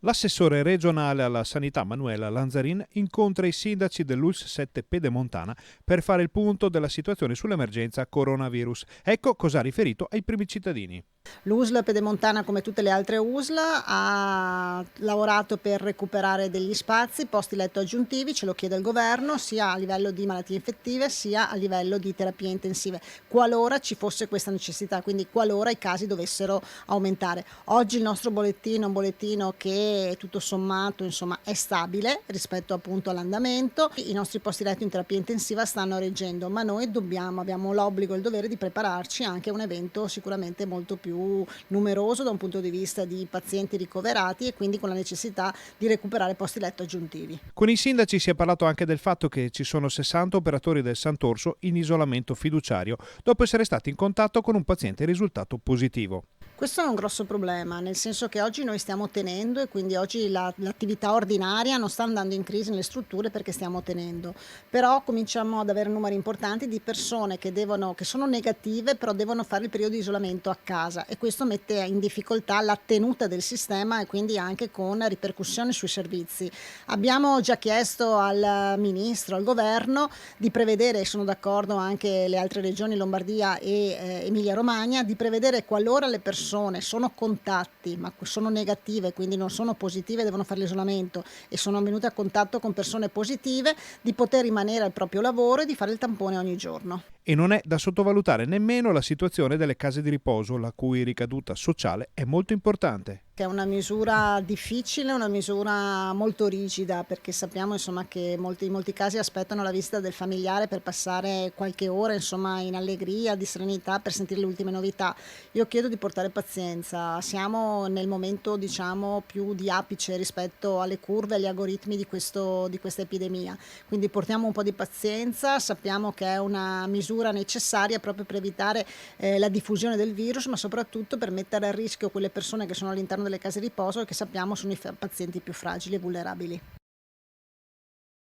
L'assessore regionale alla sanità Manuela Lanzarin incontra i sindaci dell'ULSS 7 Pedemontana per fare il punto della situazione sull'emergenza coronavirus. Ecco cosa ha riferito ai primi cittadini. L'USL Pedemontana, come tutte le altre USL, ha lavorato per recuperare degli spazi, posti letto aggiuntivi, ce lo chiede il governo, sia a livello di malattie infettive sia a livello di terapie intensive, qualora ci fosse questa necessità, quindi qualora i casi dovessero aumentare. Oggi il nostro bollettino è un bollettino che tutto sommato insomma, è stabile rispetto appunto all'andamento. I nostri posti letto in terapia intensiva stanno reggendo, ma noi abbiamo l'obbligo e il dovere di prepararci anche a un evento sicuramente molto più numeroso da un punto di vista di pazienti ricoverati e quindi con la necessità di recuperare posti letto aggiuntivi. Con i sindaci si è parlato anche del fatto che ci sono 60 operatori del Sant'Orso in isolamento fiduciario dopo essere stati in contatto con un paziente risultato positivo. Questo è un grosso problema, nel senso che oggi noi stiamo tenendo e quindi oggi l'attività ordinaria non sta andando in crisi nelle strutture perché stiamo tenendo, però cominciamo ad avere numeri importanti di persone che sono negative però devono fare il periodo di isolamento a casa e questo mette in difficoltà la tenuta del sistema e quindi anche con ripercussioni sui servizi. Abbiamo già chiesto al Ministro, al Governo di prevedere, e sono d'accordo anche le altre regioni Lombardia e Emilia Romagna, di prevedere qualora le persone sono contatti ma sono negative, quindi non sono positive, devono fare l'isolamento e sono venute a contatto con persone positive, di poter rimanere al proprio lavoro e di fare il tampone ogni giorno. E non è da sottovalutare nemmeno la situazione delle case di riposo, la cui ricaduta sociale è molto importante. Che è una misura difficile, una misura molto rigida, perché sappiamo insomma, che in molti casi aspettano la visita del familiare per passare qualche ora insomma, in allegria, di serenità, per sentire le ultime novità. Io chiedo di portare pazienza, siamo nel momento diciamo, più di apice rispetto alle curve, agli algoritmi di questa epidemia, quindi portiamo un po' di pazienza, sappiamo che è una misura necessaria proprio per evitare la diffusione del virus, ma soprattutto per mettere a rischio quelle persone che sono all'interno delle case di riposo e che sappiamo sono i pazienti più fragili e vulnerabili.